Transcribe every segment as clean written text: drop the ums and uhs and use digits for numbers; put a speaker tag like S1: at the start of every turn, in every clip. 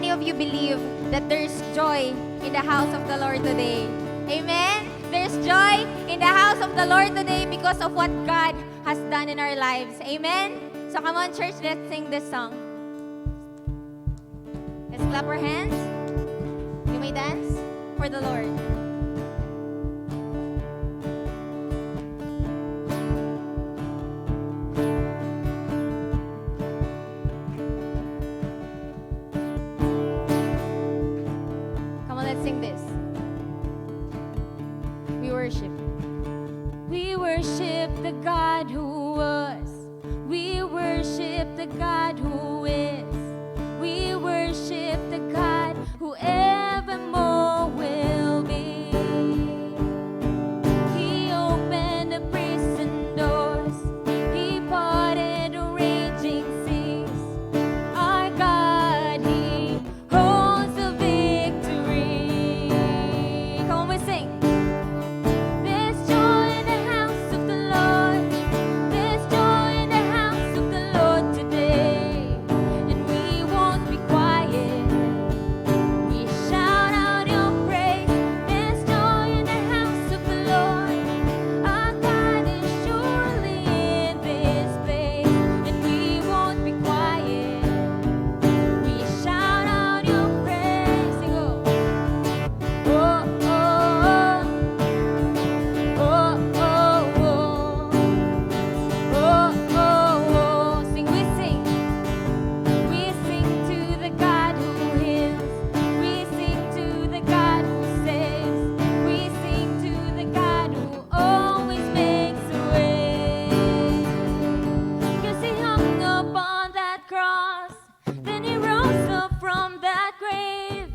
S1: many of you believe that there's joy in the house of the Lord today? Amen? There's joy in the house of the Lord today because of what God has done in our lives. Amen? So come on, church, let's sing this song. Let's clap our hands. You may dance for the Lord. Come on, let's sing this. We worship. We worship the God who was. We worship the God who is. We worship the God who evermore will be. He opened the prison doors. He parted the raging seas. Our God, He holds the victory. Come on, we sing. There's joy in the house of the Lord. There's joy in the house of the Lord today. And we won't be quiet. We shout out your praise. There's joy in the house of the Lord. Our God is surely in this place. And we won't be quiet. We shout out your praise. Sing, oh, oh, oh. Oh, oh, oh. Oh, oh, oh. Sing, we sing. We sing to the God who heals. We sing to the God who saves. We sing to the God who always makes a way. 'Cause He hung upon that cross, then He rose up from that grave.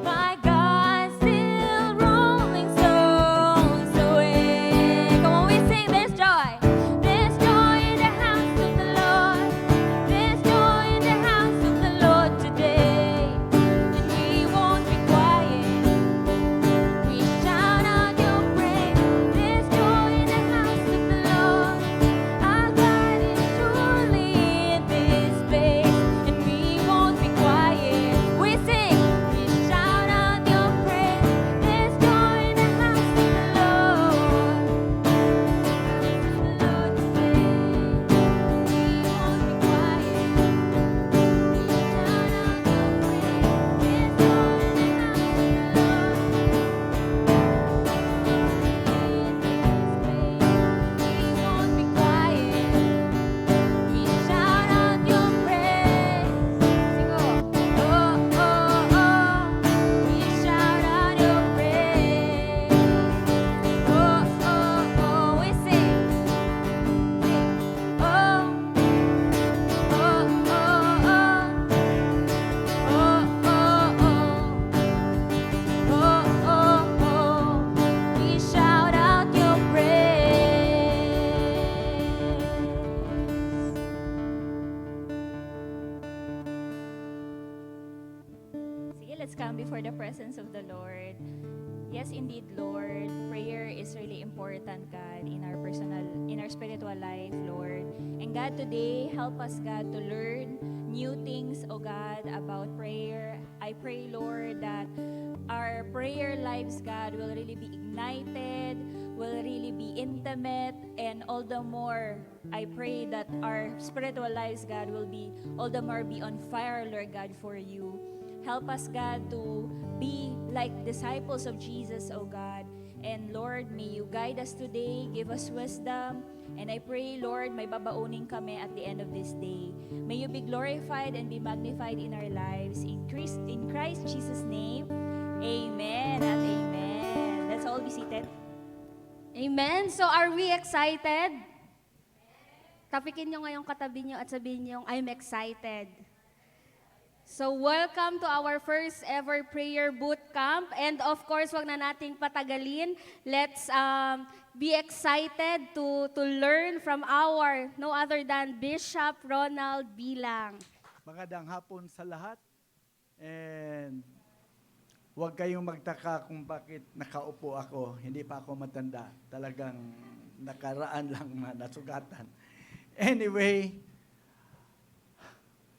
S1: My God, still rolling stones away. Come on, we sing. There's joy. There's joy in the house of the Lord. There's joy in the house of the Lord today. And we won't be quiet. We shout out your praise. There's joy in the house of the Lord. Our God is surely in this place. And we won't be quiet. We sing. We shout out your praise. There's joy in the house of the Lord. Lord today. We won't be quiet. We shout out your praise. There's joy in the house of the Lord. We won't be quiet. We shout out your praise. Sing, oh, oh, oh, oh. We shout out your praise. Oh, oh, oh. We sing. Sing. Oh, oh, oh, oh. Oh, oh, oh. Oh, oh, oh. We shout out your praise.
S2: Sige, let's come before the presence of the Lord. Yes, indeed, Lord, prayer is really important, God, in our spiritual life, Lord. And God, today, help us, God, to learn new things, oh God, about prayer. I pray, Lord, that our prayer lives, God, will really be ignited, will really be intimate, and all the more, I pray that our spiritual lives, God, will be all the more be on fire, Lord God, for you. Help us, God, to be like disciples of Jesus, oh God. And Lord, may you guide us today, give us wisdom. And I pray, Lord, may babaunin kami at the end of this day. May you be glorified and be magnified in our lives. In Christ Jesus' name, amen and amen. Let's all be seated.
S3: Amen. So are we excited? Tapikin nyo ngayong katabi nyo at sabihin nyo, I'm excited. So welcome to our first ever prayer boot camp. And of course, wag na nating patagalin. Let's be excited to learn from our no other than Bishop Ronald Bilang.
S4: Magandang hapon sa lahat. And huwag kayong magtaka kung bakit nakaupo ako. Hindi pa ako matanda. Talagang nakaraan lang nasugatan. Anyway,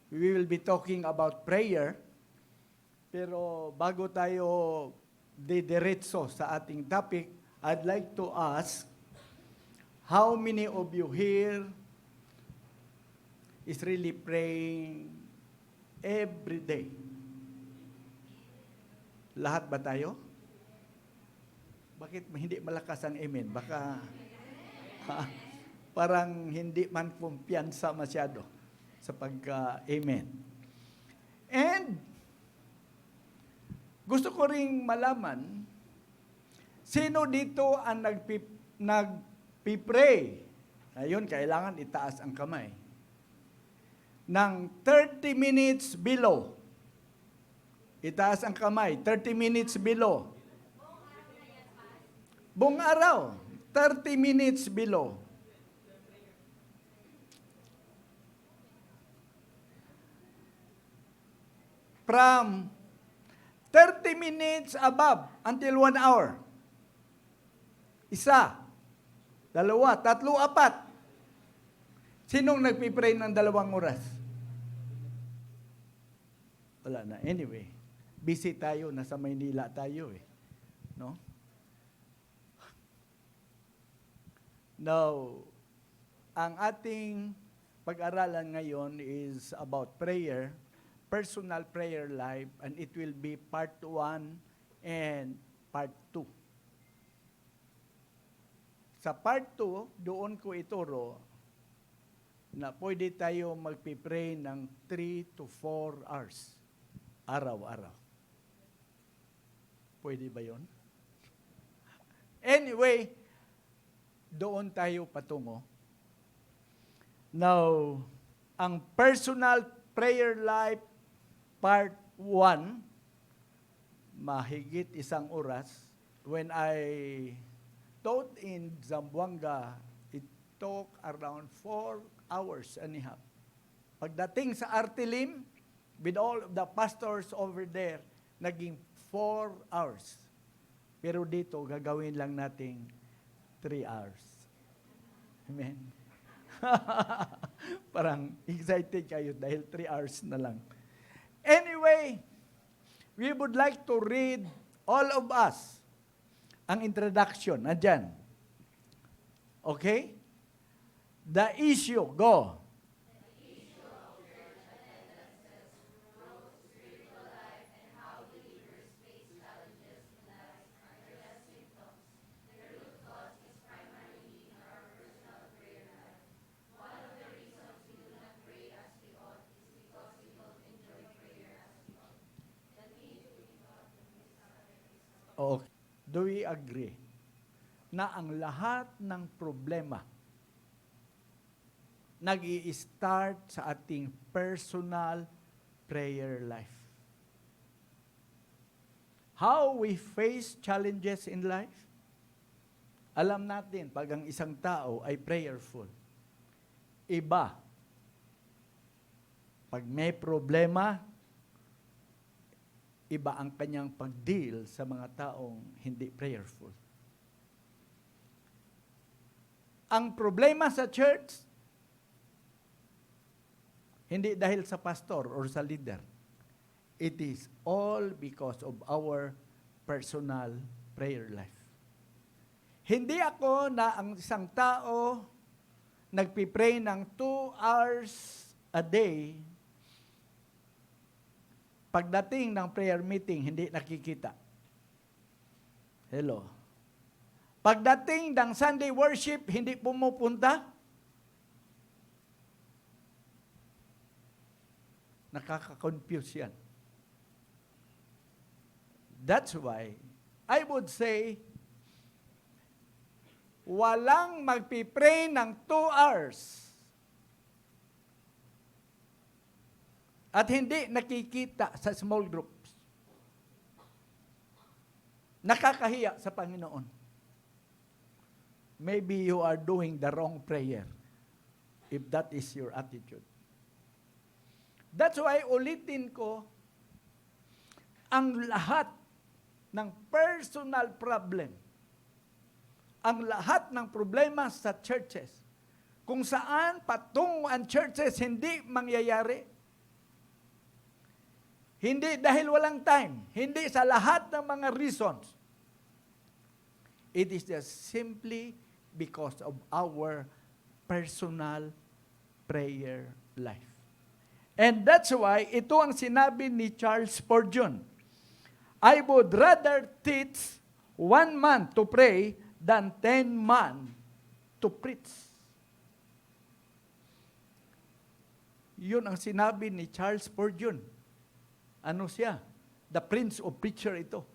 S4: we will be talking about prayer. Pero bago tayo didiretso sa ating topic, I'd like to ask, how many of you here is really praying every day? Lahat ba tayo? Bakit hindi malakas ang amen? Baka parang hindi man kumpiyansa masyado sa pagka-amen. And gusto ko ring malaman, sino dito ang nagpipray? Ayun, kailangan itaas ang kamay. Ng 30 minutes below. Itaas ang kamay, 30 minutes below. Buong araw, 30 minutes below. From 30 minutes above until 1 hour. Isa, dalawa, tatlo, apat. Sinong nagpipray ng 2 oras? Wala na. Anyway, busy tayo, nasa Maynila tayo eh. No? Now, ang ating pag-aralan ngayon is about prayer, personal prayer life, and it will be part 1 and part 2. Sa part 2, doon ko ituro na pwede tayo magpipray ng 3 to 4 hours, araw-araw. Pwede ba yon? Anyway, doon tayo patungo. Now, ang personal prayer life part 1, mahigit 1 oras. When I taught in Zamboanga, it took around 4 hours and a half. Pagdating sa Artilim, with all of the pastors over there, naging 4 hours. Pero dito, gagawin lang nating 3 hours. Amen. Parang excited kayo dahil 3 hours na lang. Anyway, we would like to read, all of us, ang introduction. Andyan. Okay? The issue. Go. Okay. Do we agree na ang lahat ng problema nag-i-start sa ating personal prayer life? How we face challenges in life? Alam natin, pag ang isang tao ay prayerful, iba, pag may problema, iba ang kanyang pag-deal sa mga taong hindi prayerful. Ang problema sa church, hindi dahil sa pastor or sa leader. It is all because of our personal prayer life. Hindi ako na ang isang tao nagpipray ng 2 hours a day. Pagdating ng prayer meeting, hindi nakikita. Hello. Pagdating ng Sunday worship, hindi pumupunta. Nakaka-confuse yan. That's why, I would say, walang magpipray ng 2 hours at hindi nakikita sa small groups. Nakakahiya sa Panginoon. Maybe you are doing the wrong prayer if that is your attitude. That's why ulitin ko, ang lahat ng personal problem, ang lahat ng problema sa churches, kung saan patungo ang churches hindi mangyayari, Hindi dahil walang time. Hindi sa lahat ng mga reasons. It is just simply because of our personal prayer life. And that's why ito ang sinabi ni Charles Spurgeon. I would rather teach 1 man to pray than 10 man to preach. Yun ang sinabi ni Charles Spurgeon. Ano siya? The Prince of Preacher ito.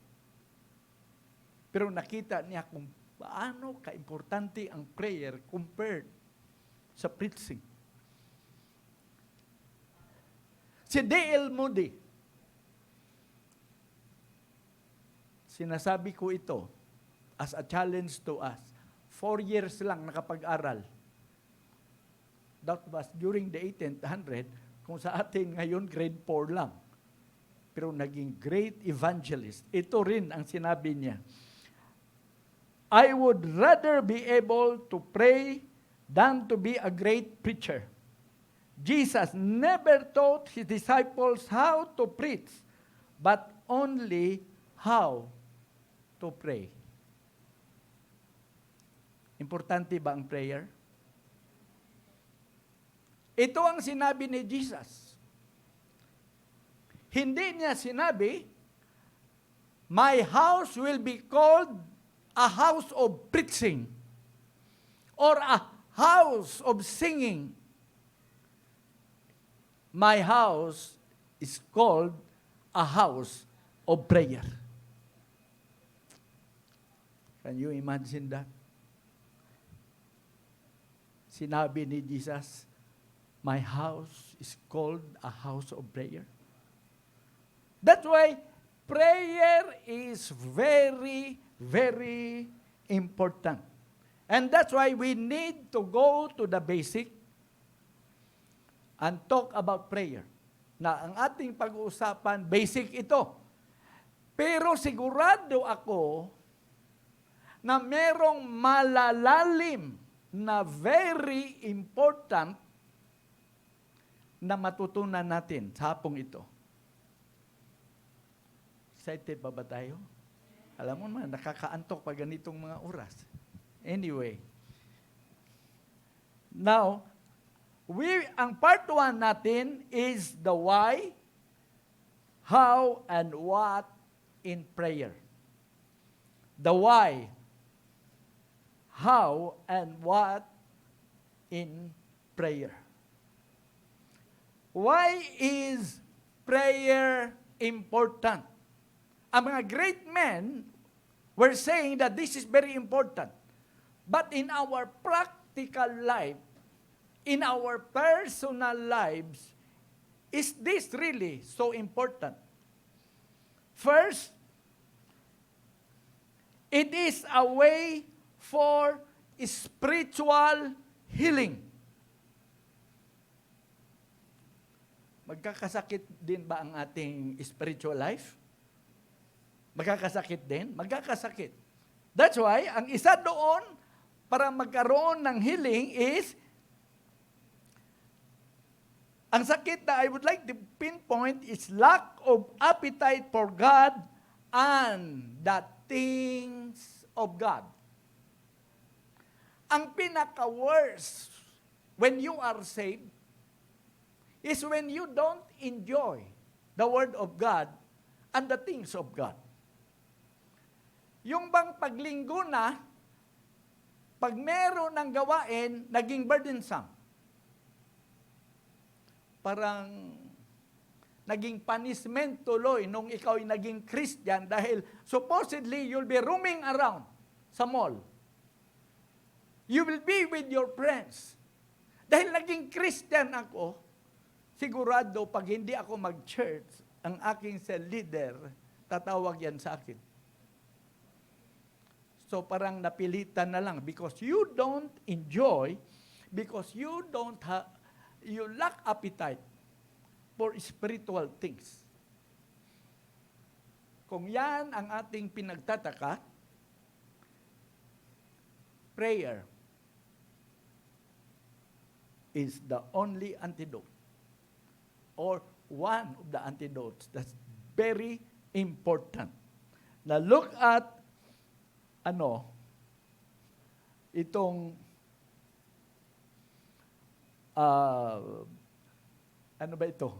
S4: Pero nakita niya kung paano kaimportante ang prayer compared sa preaching. Si D.L. Moody, sinasabi ko ito as a challenge to us. 4 years lang nakapag-aral. That was during the 1800, kung sa atin ngayon grade 4 lang. Pero naging great evangelist. Ito rin ang sinabi niya. I would rather be able to pray than to be a great preacher. Jesus never taught his disciples how to preach, but only how to pray. Importante ba ang prayer? Ito ang sinabi ni Jesus. Hindi niya sinabi, my house will be called a house of preaching or a house of singing. My house is called a house of prayer. Can you imagine that? Sinabi ni Jesus, my house is called a house of prayer. That's why prayer is very, very important. And that's why we need to go to the basic and talk about prayer. Na ang ating pag-uusapan, basic ito. Pero sigurado ako na merong malalalim na very important na matutunan natin sa hapong ito. Excited pa ba tayo? Alam mo naman, nakakaantok pa ganitong mga oras. Anyway. Now, ang part 1 natin is the why, how, and what in prayer. The why, how, and what in prayer. Why is prayer important? Ang mga great men were saying that this is very important. But in our practical life, in our personal lives, is this really so important? First, it is a way for spiritual healing. Magkakasakit din ba ang ating spiritual life? Magkakasakit din? Magkakasakit. That's why, ang isa doon para magkaroon ng healing is ang sakit na I would like to pinpoint is lack of appetite for God and the things of God. Ang pinaka-worst when you are saved is when you don't enjoy the Word of God and the things of God. Yung bang paglinggo na, pag meron ng gawain, naging burdensome. Parang naging punishment tuloy nung ikaw ay naging Christian dahil supposedly you'll be roaming around sa mall. You will be with your friends. Dahil naging Christian ako, sigurado pag hindi ako mag-church, ang aking cell leader, tatawag yan sa akin. So parang napilitan na lang because you don't enjoy, because you lack appetite for spiritual things. Kung yan ang ating pinagtataka, prayer is the only antidote or one of the antidotes that's very important. Now look at itong ano ba ito?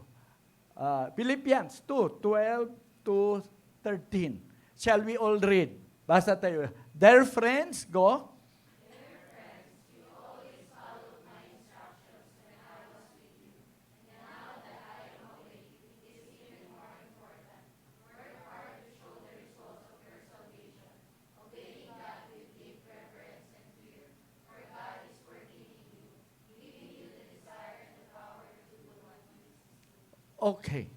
S4: Philippians 2:12 to 13. Shall we all read? Basa tayo. Dear friends, go. Okay.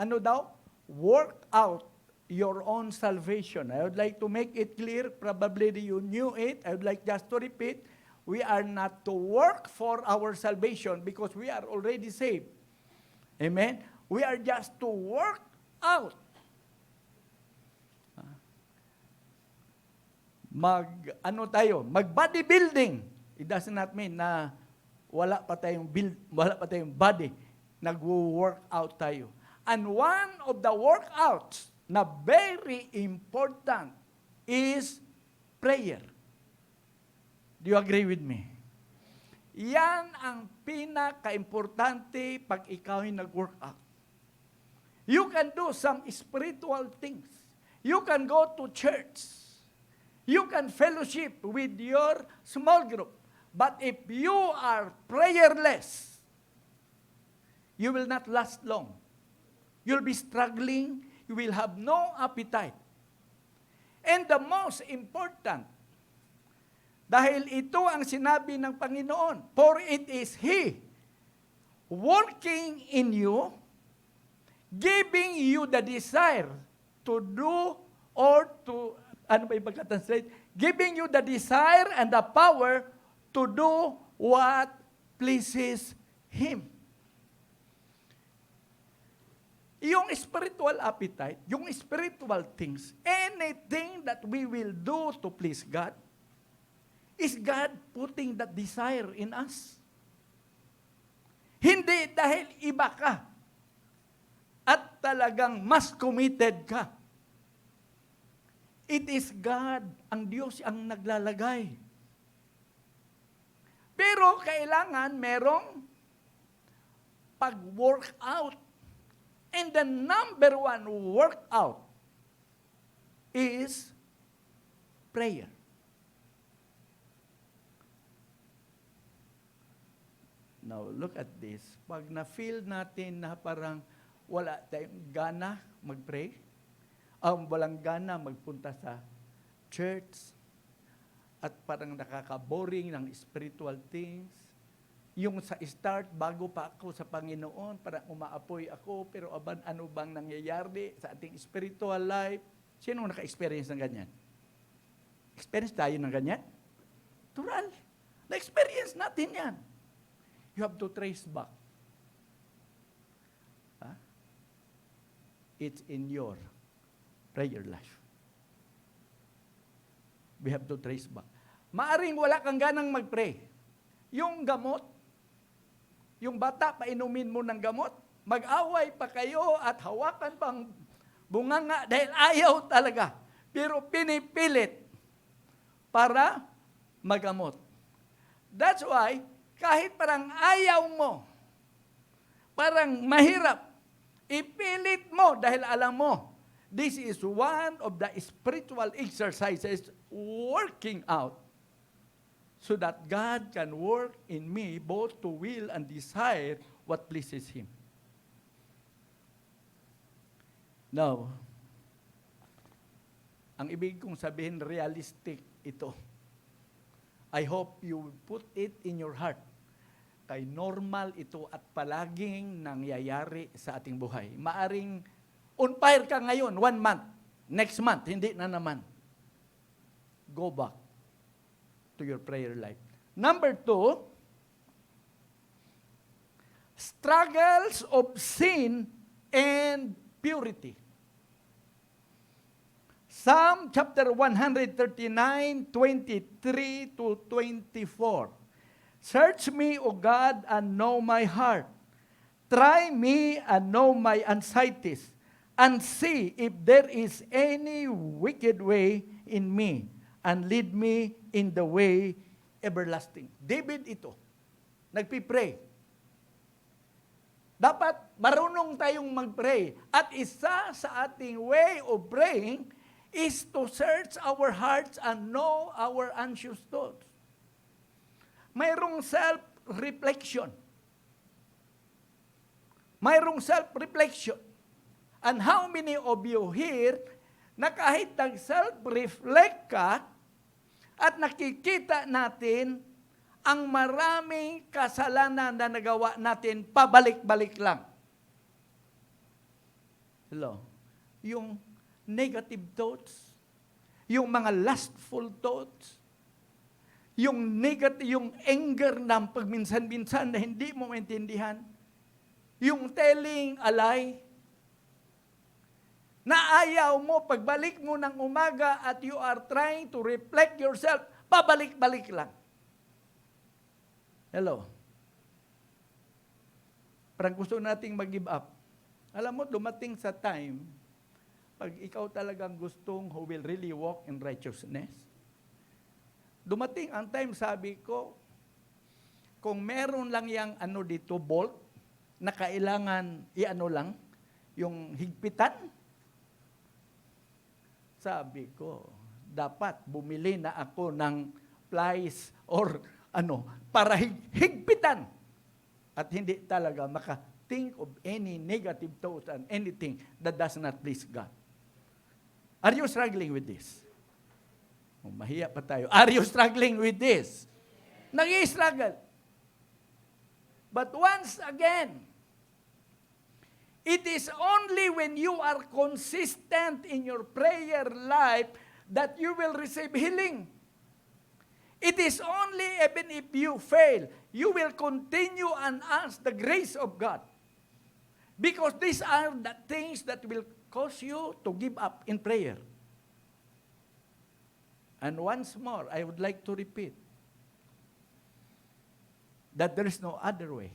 S4: Ano daw? Work out your own salvation. I would like to make it clear. Probably you knew it. I would like just to repeat. We are not to work for our salvation because we are already saved. Amen? We are just to work out. Mag-bodybuilding. It does not mean na wala pa tayong body. Nag-work out tayo. And one of the workouts na very important is prayer. Do you agree with me? Yan ang pinaka-importante pag ikaw ay nag-workout. You can do some spiritual things. You can go to church. You can fellowship with your small group. But if you are prayerless, you will not last long. You'll be struggling. You will have no appetite. And the most important, dahil ito ang sinabi ng Panginoon, for it is He working in you, giving you the desire to do or to, ano ba yung pagka-translate? Giving you the desire and the power to do what pleases Him. Yung spiritual appetite, yung spiritual things, anything that we will do to please God, is God putting that desire in us. Hindi dahil iba ka at talagang mas committed ka. It is God, ang Diyos ang naglalagay. Pero kailangan merong pag-work out. And the number one workout is prayer. Now, look at this. Pag na-feel natin na parang wala tayong gana mag-pray, walang gana magpunta sa church, at parang nakaka-boring ng spiritual things, yung sa start, bago pa ako sa Panginoon, parang umaapoy ako, pero ano bang nangyayari sa ating spiritual life? Sino naka-experience ng ganyan? Experience tayo ng ganyan? Natural. Na-experience natin yan. You have to trace back. It's in your prayer life. We have to trace back. Maaring wala kang ganang mag-pray. Yung gamot, yung bata, painumin mo ng gamot, mag-away pa kayo at hawakan pang bunganga dahil ayaw talaga. Pero pinipilit para magamot. That's why, kahit parang ayaw mo, parang mahirap, ipilit mo dahil alam mo, this is one of the spiritual exercises working out so that God can work in me both to will and desire what pleases Him. Now, ang ibig kong sabihin, realistic ito. I hope you put it in your heart. Kay normal ito at palaging nangyayari sa ating buhay. Maaring on fire ka ngayon, 1 month. Next month, hindi na naman. Go back to your prayer life. Number 2, struggles of sin and purity. Psalm chapter 139, 23 to 24. Search me, O God, and know my heart. Try me and know my anxieties, and see if there is any wicked way in me, and lead me in the way everlasting. David ito, nagpipray. Dapat marunong tayong mag-pray. At isa sa ating way of praying is to search our hearts and know our anxious thoughts. Mayroong self-reflection. Mayroong self-reflection. And how many of you here na kahit nag-self-reflect ka at nakikita natin ang maraming kasalanan na nagawa natin pabalik-balik lang. Hello? Yung negative thoughts, yung mga lustful thoughts, yung yung anger na pagminsan-minsan na hindi mo maintindihan, yung telling a lie, na ayaw mo, pagbalik mo ng umaga at you are trying to reflect yourself, pabalik-balik lang. Hello? Parang gusto nating mag-give up. Alam mo, dumating sa time, pag ikaw talagang gustong who will really walk in righteousness, dumating ang time, sabi ko, kung meron lang yung dito, bolt, na kailangan i-ano lang, yung higpitan, sabi ko, dapat bumili na ako ng pliers or para higpitan at hindi talaga maka-think of any negative thoughts and anything that does not please God. Are you struggling with this? Mahiya pa tayo. Are you struggling with this? Nag-i-struggle. But once again, it is only when you are consistent in your prayer life that you will receive healing. It is only even if you fail, you will continue and ask the grace of God. Because these are the things that will cause you to give up in prayer. And once more, I would like to repeat that there is no other way.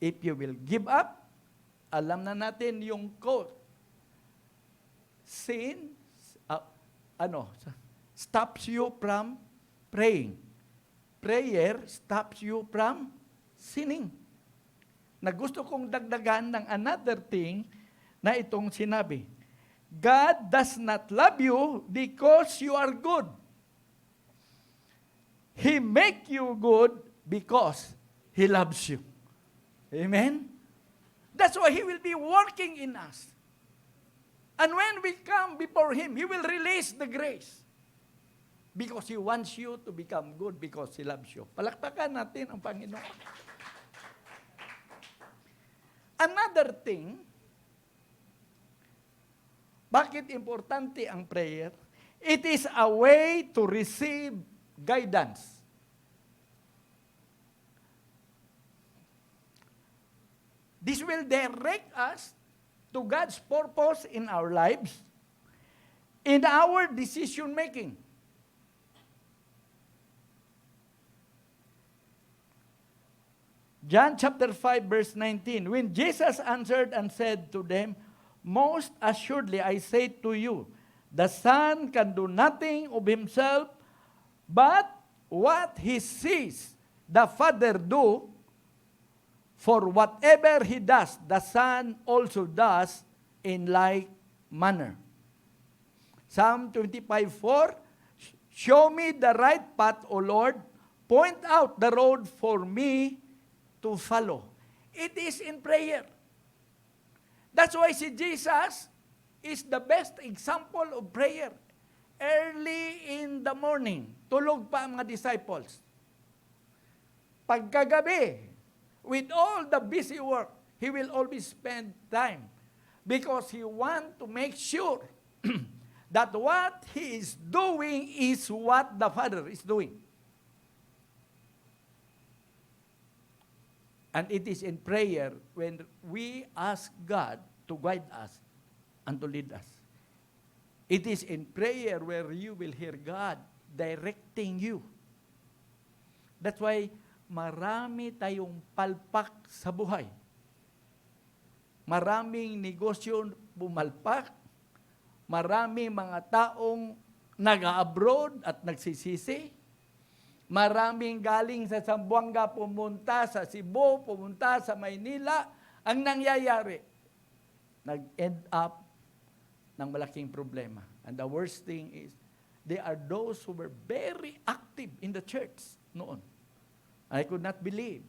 S4: If you will give up, alam na natin yung quote, sin, stops you from praying. Prayer stops you from sinning. Na gusto kong dagdagan ng another thing na itong sinabi. God does not love you because you are good. He make you good because He loves you. Amen? That's why He will be working in us. And when we come before Him, He will release the grace. Because He wants you to become good because He loves you. Palakpakan natin ang Panginoon. Another thing, bakit importante ang prayer? It is a way to receive guidance. This will direct us to God's purpose in our lives, in our decision making. John chapter 5 verse 19, when Jesus answered and said to them, most assuredly I say to you, the Son can do nothing of himself, but what he sees the Father do, for whatever he does, the Son also does in like manner. Psalm 25:4, show me the right path, O Lord, point out the road for me to follow. It is in prayer. That's why si Jesus is the best example of prayer. Early in the morning, tulog pa ang mga disciples. Pagkagabi, with all the busy work, He will always spend time because He want to make sure that what He is doing is what the Father is doing. And it is in prayer when we ask God to guide us and to lead us. It is in prayer where you will hear God directing you. That's why marami tayong palpak sa buhay. Maraming negosyo bumalpak. Maraming mga taong nag-abroad at nagsisisi. Maraming galing sa Zamboanga pumunta sa Cebu, pumunta sa Maynila. Ang nangyayari, nag-end up ng malaking problema. And the worst thing is, they are those who were very active in the church noon. I could not believe.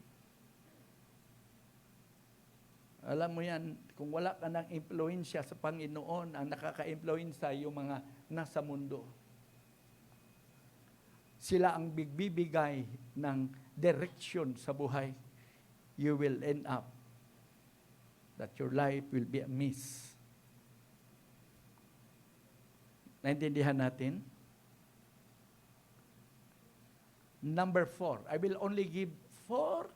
S4: Alam mo yan, kung wala ka ng impluensya sa Panginoon, ang nakaka-impluensya yung mga nasa mundo. Sila ang bigbibigay ng direction sa buhay. You will end up that your life will be a miss. Naintindihan natin? Number 4, I will only give 4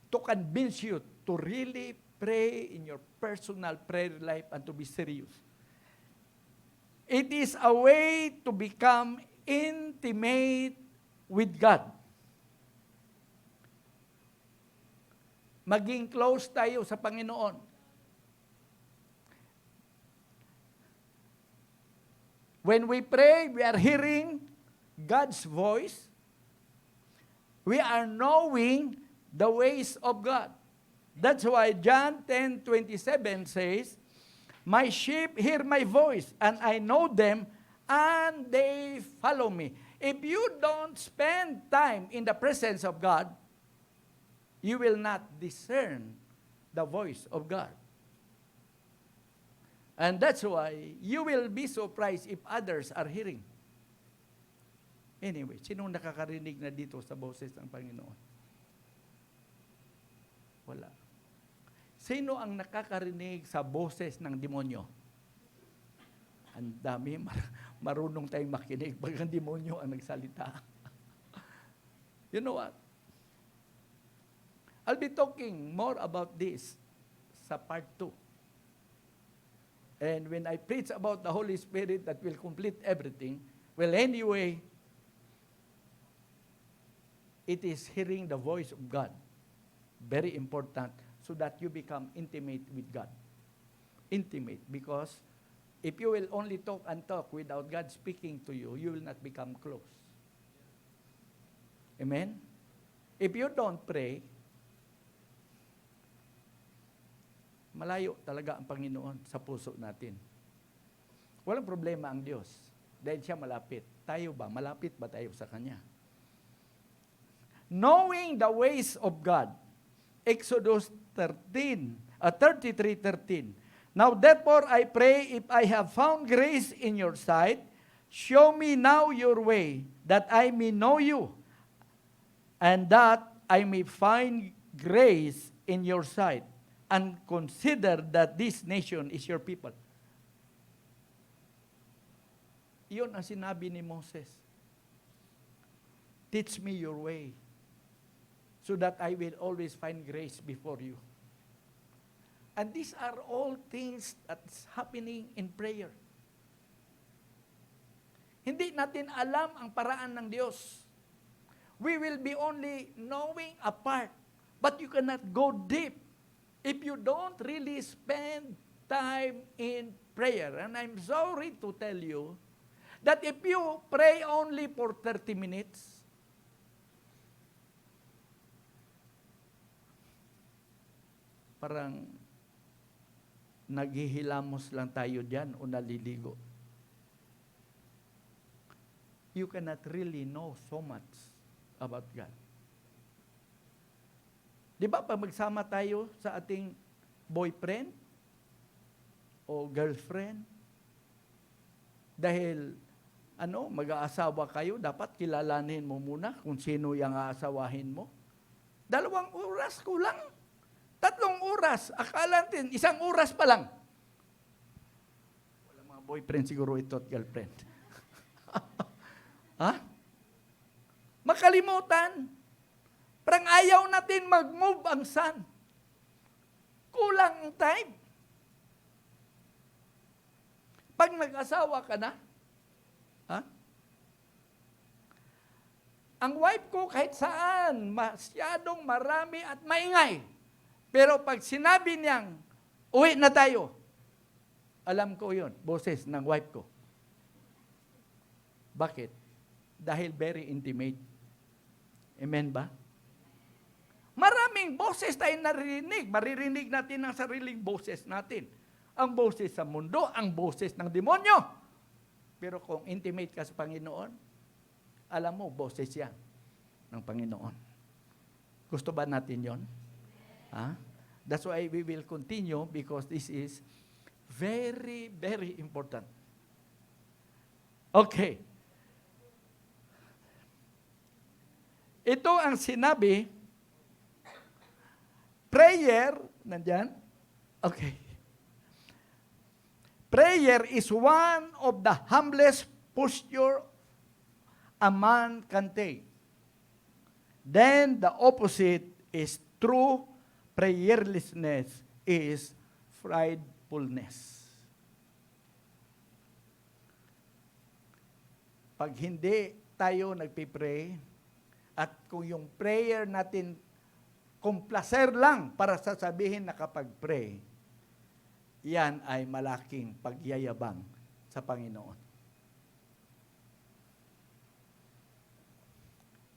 S4: to convince you to really pray in your personal prayer life and to be serious. It is a way to become intimate with God. Maging close tayo sa Panginoon. When we pray, we are hearing God's voice. We are knowing the ways of God. That's why John 10:27 says, "My sheep hear my voice, and I know them, and they follow me." If you don't spend time in the presence of God, you will not discern the voice of God. And that's why you will be surprised if others are hearing. Anyway, sino nakakarinig na dito sa boses ng Panginoon? Wala. Sino ang nakakarinig sa boses ng demonyo? Ang dami, marunong tayong makinig pag ang demonyo ang nagsalita. You know what? I'll be talking more about this sa part 2. And when I preach about the Holy Spirit that will complete everything, well, anyway, it is hearing the voice of God. Very important so that you become intimate with God. Intimate, because if you will only talk and talk without God speaking to you, you will not become close. Amen? If you don't pray, malayo talaga ang Panginoon sa puso natin. Walang problema ang Diyos dahil siya malapit. Tayo ba? Malapit ba tayo sa Kanya? Knowing the ways of God. Exodus 33:13. Now therefore I pray, if I have found grace in your sight, show me now your way, that I may know you, and that I may find grace in your sight, and consider that this nation is your people. Iyon ang sinabi ni Moses. Teach me your way, so that I will always find grace before you. And these are all things that's happening in prayer. Hindi natin alam ang paraan ng Diyos. We will be only knowing a part, but you cannot go deep if you don't really spend time in prayer. And I'm sorry to tell you that if you pray only for 30 minutes, parang naghihilamos lang tayo dyan o naliligo. You cannot really know so much about God. Di ba pag magsama tayo sa ating boyfriend o girlfriend, dahil mag-aasawa kayo, dapat kilalanin mo muna kung sino yung aasawahin mo. 2 oras kulang. 3 oras. Akala natin, 1 oras pa lang. Wala mga boyfriend siguro ito at girlfriend. Ha? Makalimutan. Parang ayaw natin mag-move ang sun. Kulang ang time. Pag nag-asawa ka na, ang wife ko kahit saan, masyadong marami at maingay. Pero pag sinabi niyang, Uwi na tayo. Alam ko yon, boses ng wife ko. Bakit? Dahil very intimate. Amen ba? Maraming boses tayo naririnig. Maririnig natin ang sariling boses natin. Ang boses sa mundo, ang boses ng demonyo. Pero kung intimate ka sa Panginoon, alam mo, boses yan ng Panginoon. Gusto ba natin yon? That's why we will continue because this is very, very important. Okay. Ito ang sinabi, prayer, nandyan? Okay. Prayer is one of the humblest posture a man can take. Then the opposite is true prayerlessness is pridefulness. Pag hindi tayo nagpipray, at kung yung prayer natin complacer lang para sasabihin nakapag-pray, yan ay malaking pagyayabang sa Panginoon.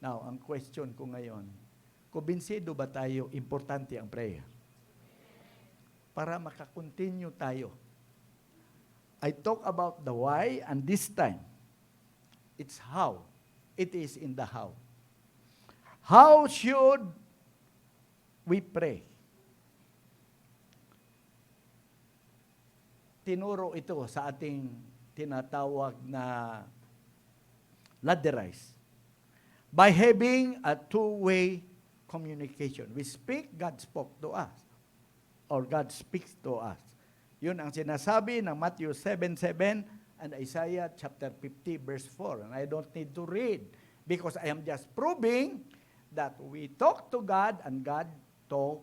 S4: Now, ang question ko ngayon, kumbinsido ba tayo importante ang prayer? Para makakontinue tayo. I talk about the why, and this time, it's how. It is in the how. How should we pray? Tinuro ito sa ating tinatawag na ladderized. By having a two-way communication. We speak, God spoke to us. Or God speaks to us. Yun ang sinasabi ng Matthew 7:7 and Isaiah chapter 50 verse 4. And I don't need to read because I am just proving that we talk to God and God talk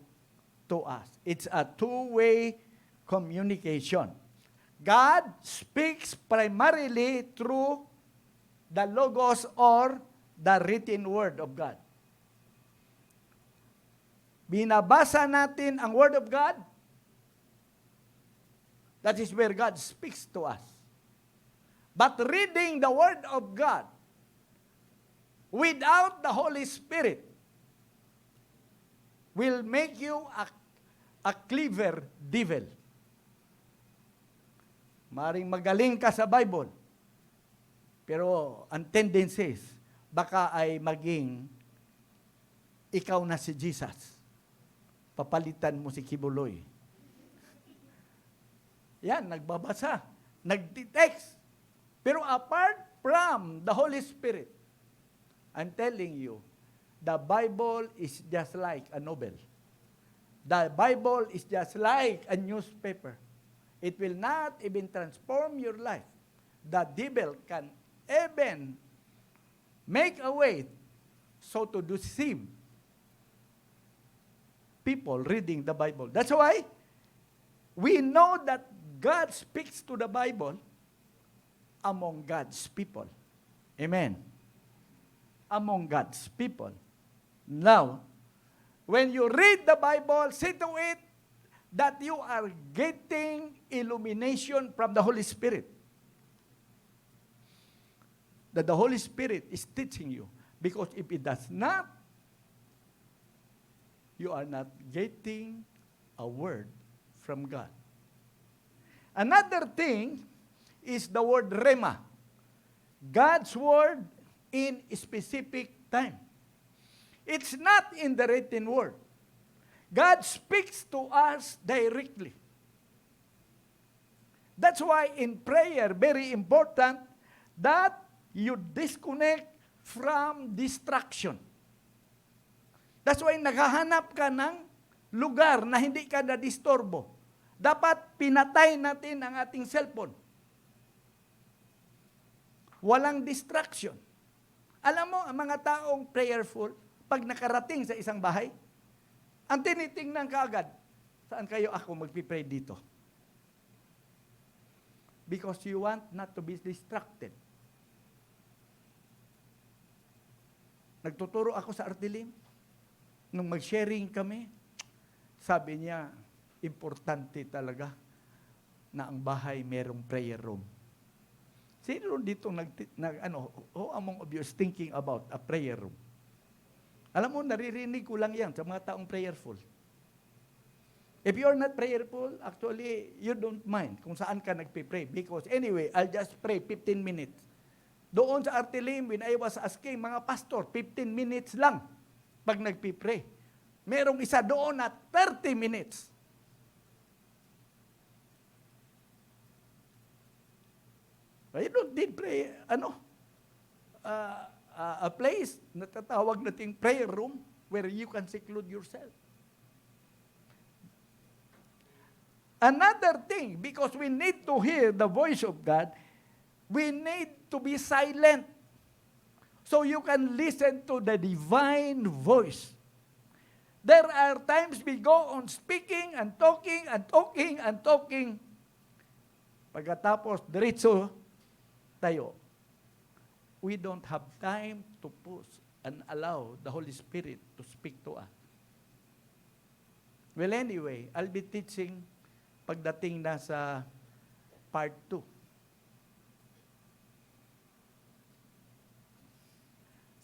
S4: to us. It's a two-way communication. God speaks primarily through the Logos or the written Word of God. Binabasa natin ang Word of God. That is where God speaks to us. But reading the Word of God without the Holy Spirit will make you a clever devil. Maring magaling ka sa Bible, pero ang tendencies, baka ay maging ikaw na si Jesus. Papalitan mo si Kibuloy. Yan, nagbabasa, nagtitext. Pero apart from the Holy Spirit, I'm telling you, the Bible is just like a novel. The Bible is just like a newspaper. It will not even transform your life. The devil can even make a way so to deceive people reading the Bible. That's why we know that God speaks to the Bible among God's people. Amen. Among God's people. Now, when you read the Bible, see to it that you are getting illumination from the Holy Spirit. That the Holy Spirit is teaching you. Because if it does not, you are not getting a word from God. Another thing is the word rema. God's word in a specific time. It's not in the written word. God speaks to us directly. That's why in prayer, very important that you disconnect from distraction. That's why naghahanap ka ng lugar na hindi ka na-disturbo. Dapat pinatay natin ang ating cellphone. Walang distraction. Alam mo, ang mga taong prayerful, pag nakarating sa isang bahay, ang tinitingnan ka agad, saan kayo ako magpipray dito? Because you want not to be distracted. Nagtuturo ako sa Artilim, nung mag-sharing kami, sabi niya, importante talaga na ang bahay merong prayer room. Sino dito who among of you is thinking about a prayer room? Alam mo, naririnig ko lang yan sa mga taong prayerful. If you're not prayerful, actually, you don't mind kung saan ka nagpipray. Because anyway, I'll just pray 15 minutes. Doon sa Artilim, when I was asking, mga pastor, 15 minutes lang pag nagpipray. Merong isa doon na 30 minutes. You don't need pray, a place na tatawag nating prayer room where you can seclude yourself. Another thing, because we need to hear the voice of God, we need to be silent so you can listen to the divine voice. There are times we go on speaking and talking and talking and talking. Pagkatapos, diretso tayo. We don't have time to pause and allow the Holy Spirit to speak to us. Well, anyway, I'll be teaching pagdating na sa part 2.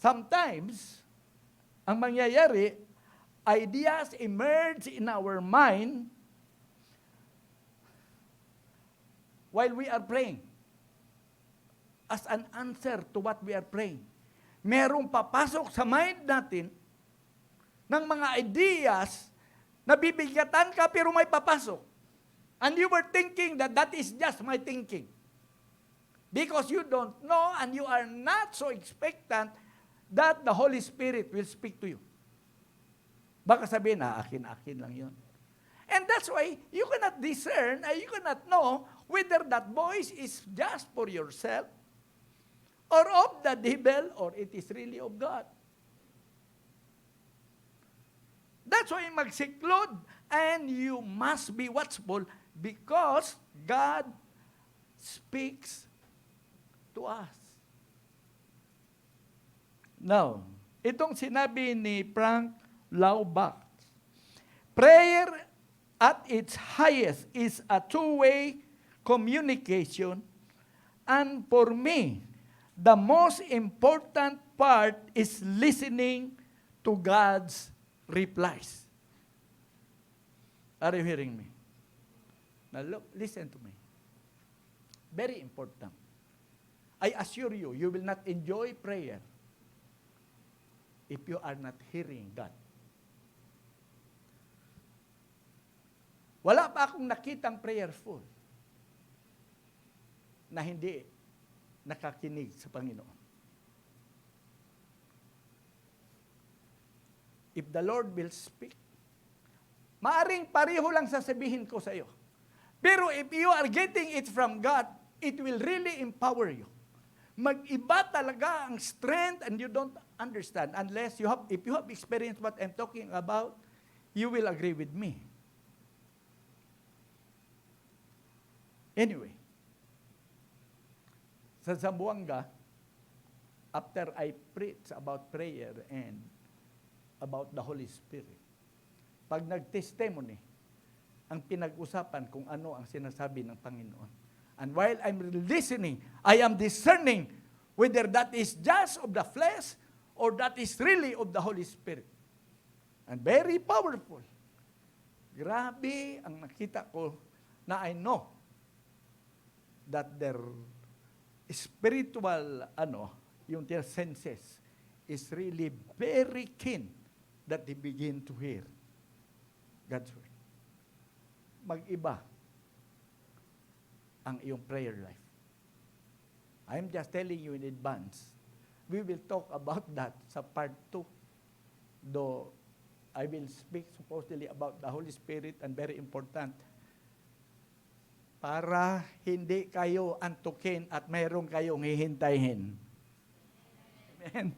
S4: Sometimes, ang mangyayari, ideas emerge in our mind while we are praying. As an answer to what we are praying. Merong papasok sa mind natin ng mga ideas na bibigatan ka pero may papasok. And you were thinking that that is just my thinking. Because you don't know and you are not so expectant that the Holy Spirit will speak to you. Baka sabihin, akin lang yun. And that's why you cannot discern and you cannot know whether that voice is just for yourself or of the devil, or it is really of God. That's why mag-seclude, and you must be watchful because God speaks to us. Now, itong sinabi ni Frank Laubach, prayer at its highest is a two-way communication, and for me, the most important part is listening to God's replies. Are you hearing me? Now look, listen to me. Very important. I assure you, you will not enjoy prayer if you are not hearing God. Wala pa akong nakitang prayerful na hindi nakakinig sa Panginoon. If the Lord will speak, maaring pareho lang sasabihin ko sa iyo. Pero if you are getting it from God, it will really empower you. Mag-iba talaga ang strength and you don't understand unless if you have experienced what I'm talking about, you will agree with me. Anyway, sa Zamboanga, after I preach about prayer and about the Holy Spirit, pag nag-testimony, ang pinag-usapan kung ano ang sinasabi ng Panginoon. And while I'm listening, I am discerning whether that is just of the flesh or that is really of the Holy Spirit. And very powerful. Grabe ang nakita ko na I know that their spiritual, yung their senses is really very keen that they begin to hear God's word. Mag-iba ang iyong prayer life. I'm just telling you in advance. We will talk about that sa part 2. Though I will speak supposedly about the Holy Spirit and very important para hindi kayo antukin at mayroong kayong hihintayin. Amen.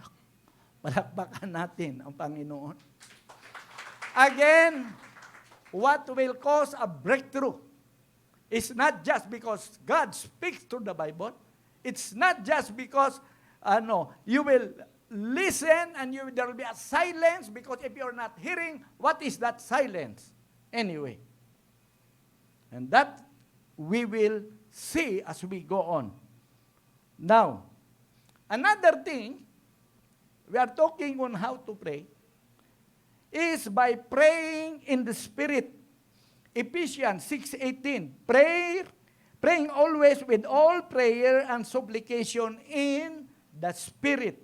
S4: Palakpakan natin ang Panginoon. Again, what will cause a breakthrough is not just because God speaks through the Bible. It's not just because you will listen and there will be a silence, because if you're not hearing, what is that silence? Anyway, And that we will see as we go on. Now, another thing, we are talking on how to pray, is by praying in the Spirit. Ephesians 6:18, praying always with all prayer and supplication in the Spirit,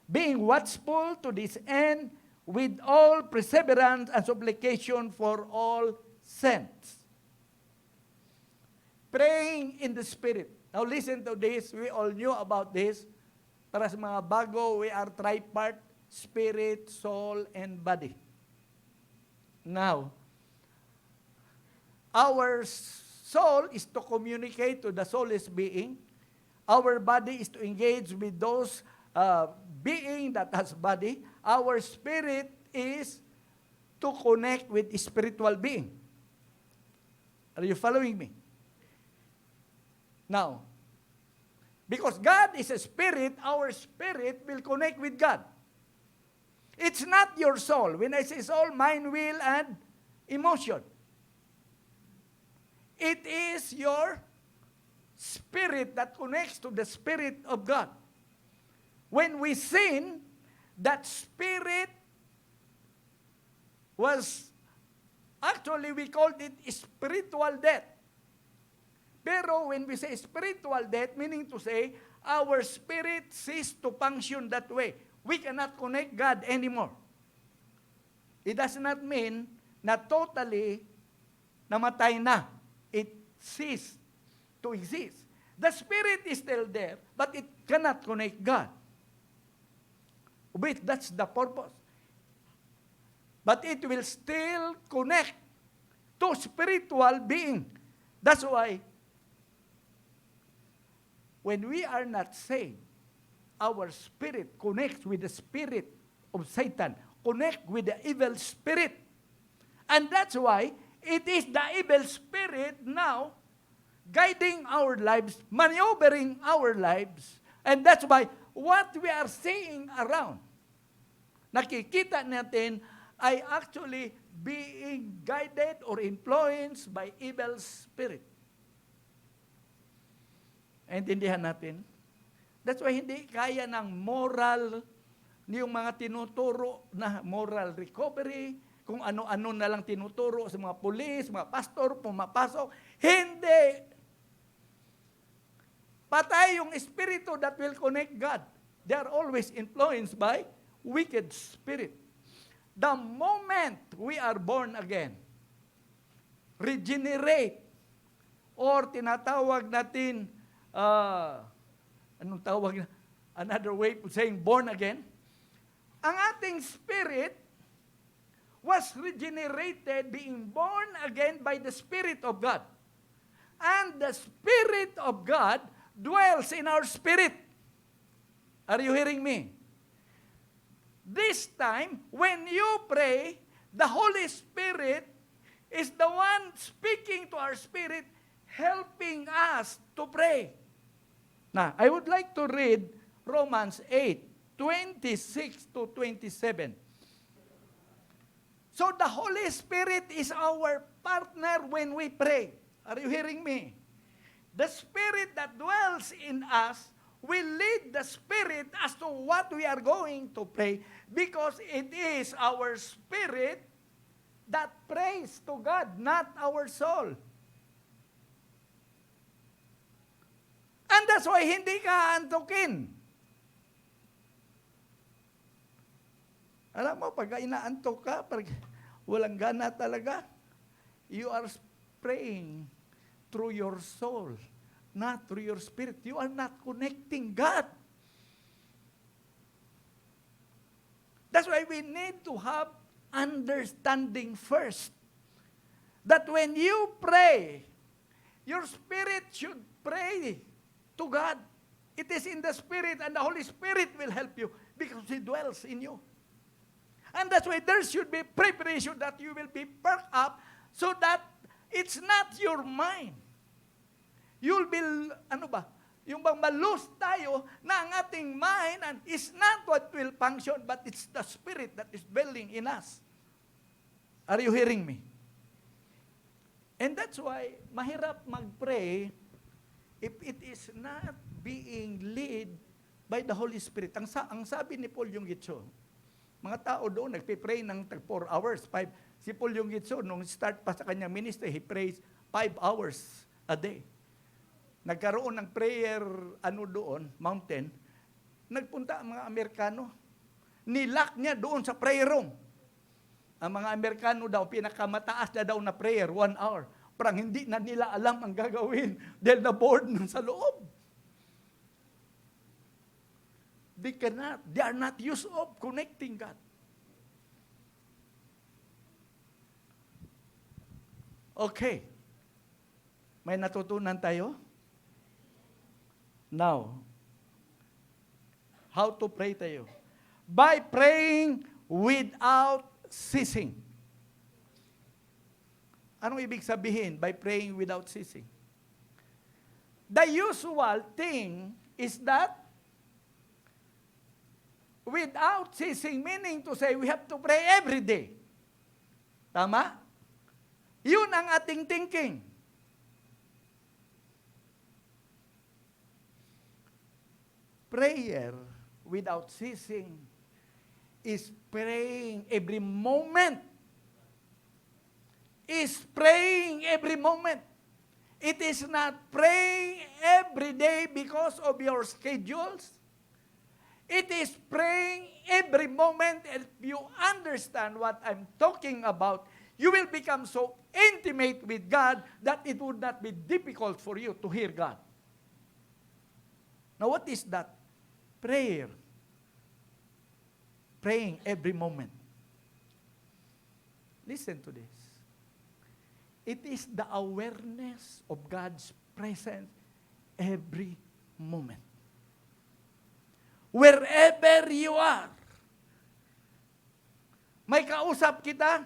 S4: being watchful to this end with all perseverance and supplication for all saints. Praying in the Spirit. Now listen to this. We all knew about this. Para sa mga bago, we are tripart, spirit, soul, and body. Now, our soul is to communicate to the soulless being. Our body is to engage with those being that has body. Our spirit is to connect with spiritual being. Are you following me? Now, because God is a spirit, our spirit will connect with God. It's not your soul. When I say soul, mind, will, and emotion. It is your spirit that connects to the Spirit of God. When we sin, that spirit was, actually we called it spiritual death. Pero when we say spiritual death, meaning to say, our spirit ceased to function that way. We cannot connect God anymore. It does not mean na totally namatay na. It ceased to exist. The spirit is still there, but it cannot connect God. Wait, that's the purpose. But it will still connect to spiritual being. That's why, when we are not saved, our spirit connects with the spirit of Satan, connect with the evil spirit. And that's why it is the evil spirit now guiding our lives, maneuvering our lives. And that's why what we are seeing around, nakikita natin, ay actually being guided or influenced by evil spirit. Naintindihan natin? That's why hindi kaya ng moral, yung mga tinuturo na moral recovery, kung ano-ano na lang tinuturo sa mga pulis, mga pastor, pumapasok. Hindi. Patay yung espiritu that will connect God. They are always influenced by wicked spirit. The moment we are born again, regenerate, or tinatawag natin, anong tawag? Another way of saying born again, ang ating spirit was regenerated, being born again by the Spirit of God. And the Spirit of God dwells in our spirit. Are you hearing me? This time, when you pray, the Holy Spirit is the one speaking to our spirit, helping us to pray. Now, I would like to read Romans 8:26 to 27. So the Holy Spirit is our partner when we pray. Are you hearing me? The Spirit that dwells in us will lead the Spirit as to what we are going to pray, because it is our spirit that prays to God, not our soul. And that's why hindi ka antukin. Alam mo, pag inaantok ka, pag walang gana talaga, you are praying through your soul, not through your spirit. You are not connecting God. That's why we need to have understanding first. That when you pray, your spirit should pray to God. It is in the Spirit, and the Holy Spirit will help you because He dwells in you. And that's why there should be preparation that you will be perked up so that it's not your mind. You'll be, yung bang malus tayo na ang ating mind and is not what will function, but it's the Spirit that is dwelling in us. Are you hearing me? And that's why mahirap mag-pray if it is not being led by the Holy Spirit. Ang sabi ni Paul yung Gitso, mga tao doon nagpe-pray ng 4 hours, 5. Si Paul yung Gitso, nung start pa sa kanyang ministry, he prays 5 hours a day. Nagkaroon ng prayer, doon, mountain, nagpunta ang mga Amerikano. Nilock niya doon sa prayer room. Ang mga Amerikano daw, pinakamataas na daw na prayer, 1 hour. Parang hindi na nila alam ang gagawin dahil na-board nun sa loob. They are not used of connecting God. Okay. May natutunan tayo? Now, how to pray tayo? By praying without ceasing. Anong ibig sabihin by praying without ceasing? The usual thing is that without ceasing, meaning to say we have to pray every day. Tama? Yun ang ating thinking. Prayer without ceasing is praying every moment. Is praying every moment. It is not praying every day because of your schedules. It is praying every moment. If you understand what I'm talking about, you will become so intimate with God that it would not be difficult for you to hear God. Now, what is that? Prayer. Praying every moment. Listen to this. It is the awareness of God's presence every moment. Wherever you are, may kausap kita,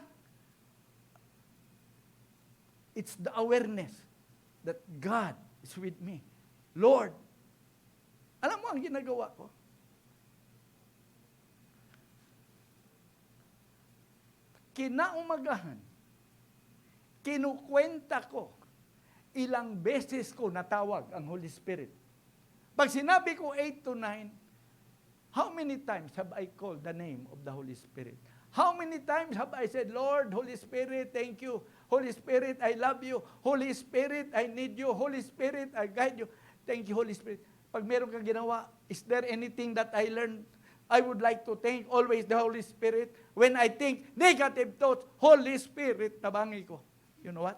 S4: it's the awareness that God is with me. Lord, alam mo ang ginagawa ko? Kinaumagahan, kinukwenta ko, ilang beses ko natawag ang Holy Spirit. Pag sinabi ko 8 to 9, how many times have I called the name of the Holy Spirit? How many times have I said, Lord, Holy Spirit, thank you. Holy Spirit, I love you. Holy Spirit, I need you. Holy Spirit, I guide you. Thank you, Holy Spirit. Pag meron kang ginawa, is there anything that I learned? I would like to thank always the Holy Spirit. When I think negative thoughts, Holy Spirit, tabangi ko. You know what?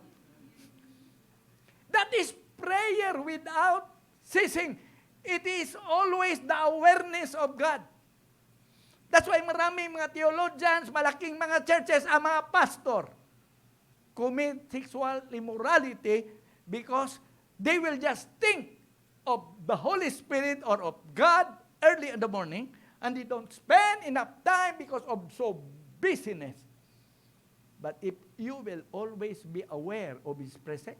S4: That is prayer without ceasing. It is always the awareness of God. That's why marami mga theologians, malaking mga churches, ang mga pastor, commit sexual immorality because they will just think of the Holy Spirit or of God early in the morning, and they don't spend enough time because of so busyness. But if you will always be aware of His presence,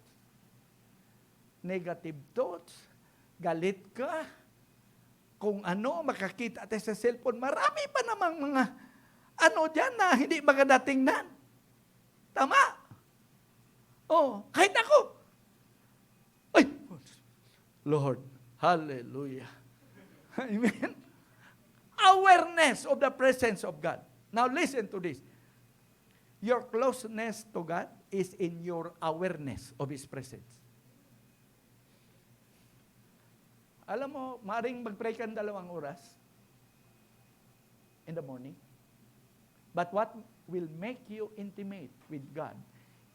S4: negative thoughts, galit ka, kung ano, makakita tayo sa cellphone, marami pa namang mga dyan na hindi magadatingnan. Tama? Oh, kahit ako. Ay, Lord, hallelujah. Amen. Awareness of the presence of God. Now listen to this. Your closeness to God is in your awareness of His presence. Alam mo, maring mag-pray ka 2 oras in the morning. But what will make you intimate with God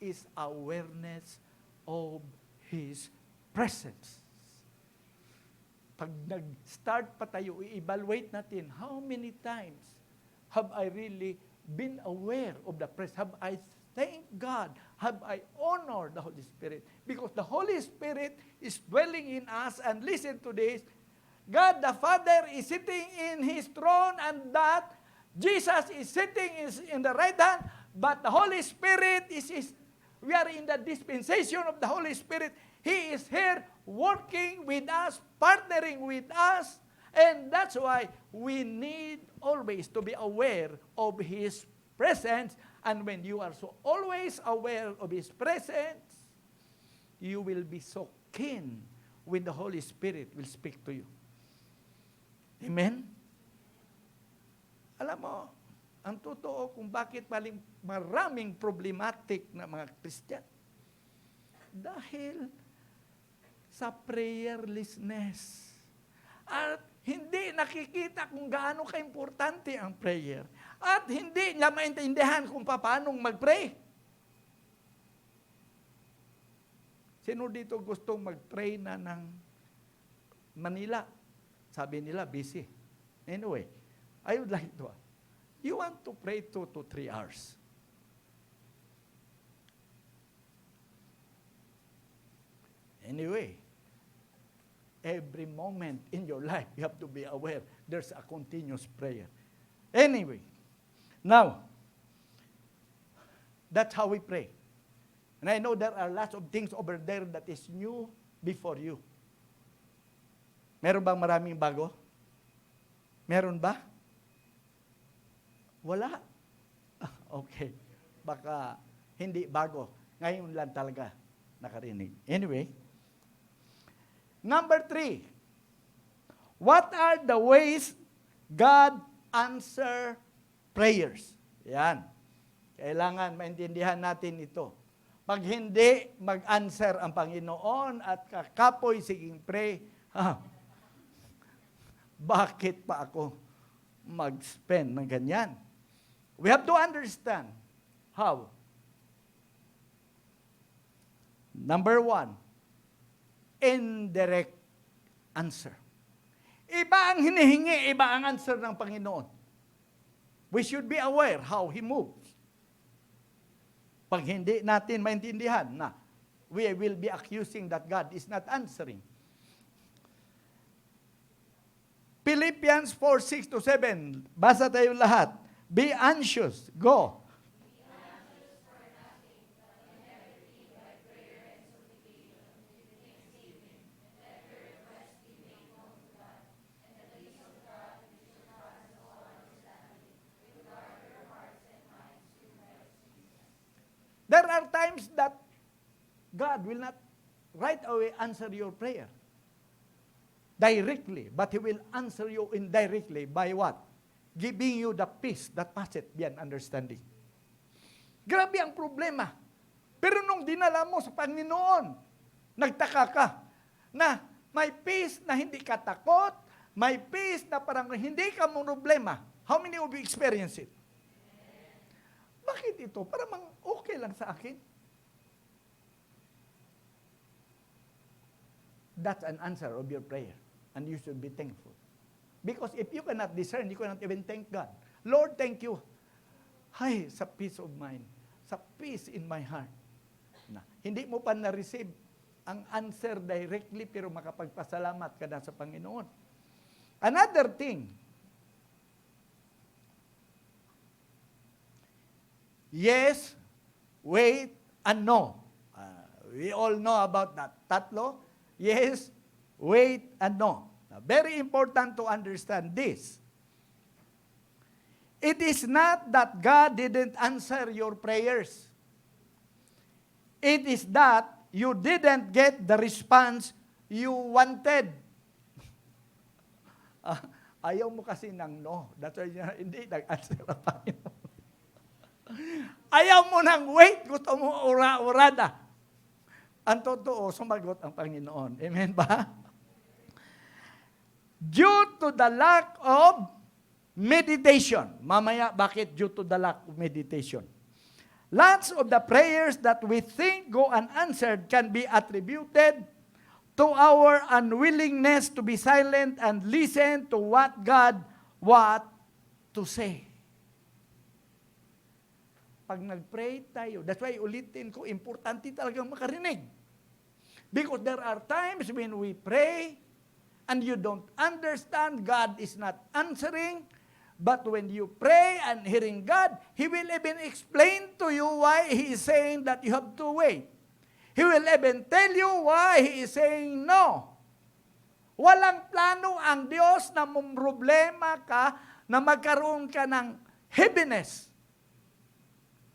S4: is awareness of His presence. Pag nag-start pa tayo, i-evaluate natin, how many times have I really been aware of the presence? Have I thanked God? Have I honored the Holy Spirit? Because the Holy Spirit is dwelling in us, and listen to this, God the Father is sitting in His throne, and that Jesus is sitting in the right hand, but the Holy Spirit we are in the dispensation of the Holy Spirit. He is here working with us, partnering with us, and that's why we need always to be aware of His presence. And when you are so always aware of His presence, you will be so keen when the Holy Spirit will speak to you. Amen? Alam mo, ang totoo kung bakit maraming problematic na mga Christian. Dahil sa prayerlessness. At hindi nakikita kung gaano ka-importante ang prayer. At hindi niya maintindihan kung paano mag-pray. Sino dito gustong mag-pray na ng Manila? Sabi nila, busy. Anyway, I would like to ask, you want to pray 2 to 3 hours. Anyway, every moment in your life, you have to be aware there's a continuous prayer. Anyway, now, that's how we pray. And I know there are lots of things over there that is new before you. Meron bang maraming bago? Meron ba? Wala? Okay. Baka hindi bago. Ngayon lang talaga nakarinig. Anyway, number 3. What are the ways God answer prayers? Yan. Kailangan maintindihan natin ito. Pag hindi mag-answer ang Panginoon at kakapoy siging pray, bakit pa ako mag-spend ng ganyan? We have to understand how. Number 1, indirect answer. Iba ang hinihingi, iba ang answer ng Panginoon. We should be aware how He moves. Pag hindi natin maintindihan na, we will be accusing that God is not answering. Philippians 4:6-7. Basa tayo lahat. Be anxious. Go. There are times that God will not right away answer your prayer directly, but He will answer you indirectly by what? Giving you the peace that passeth beyond understanding. Grabe ang problema. Pero nung dinala mo sa Panginoon, nagtaka ka na may peace na hindi ka takot, may peace na parang hindi ka mong problema. How many of you experience it? Bakit ito? Parang okay lang sa akin. That's an answer of your prayer. And you should be thankful. Because if you cannot discern, you cannot even thank God. Lord, thank you. Ay, sa peace of mind. Sa peace in my heart. Na, hindi mo pa na-receive ang answer directly, pero makapagpasalamat ka na sa Panginoon. Another thing, yes, wait, and no. We all know about that. Tatlo, yes, wait, and no. Now, very important to understand this. It is not that God didn't answer your prayers. It is that you didn't get the response you wanted. Ayaw mo kasi ng no. That's why hindi nag-answer ang Panginoon. Ayaw mo ng wait, gusto mo ura-urada. Ang totoo, sumagot ang Panginoon. Amen ba? Due to the lack of meditation. Mamaya, bakit due to the lack of meditation? Lots of the prayers that we think go unanswered can be attributed to our unwillingness to be silent and listen to what God wants to say. Pag nag-pray tayo, that's why ulitin ko, importante talagang makarinig. Because there are times when we pray and you don't understand, God is not answering. But when you pray and hearing God, He will even explain to you why He is saying that you have to wait. He will even tell you why He is saying no. Walang plano ang Diyos na problema ka na magkaroon ka ng heaviness.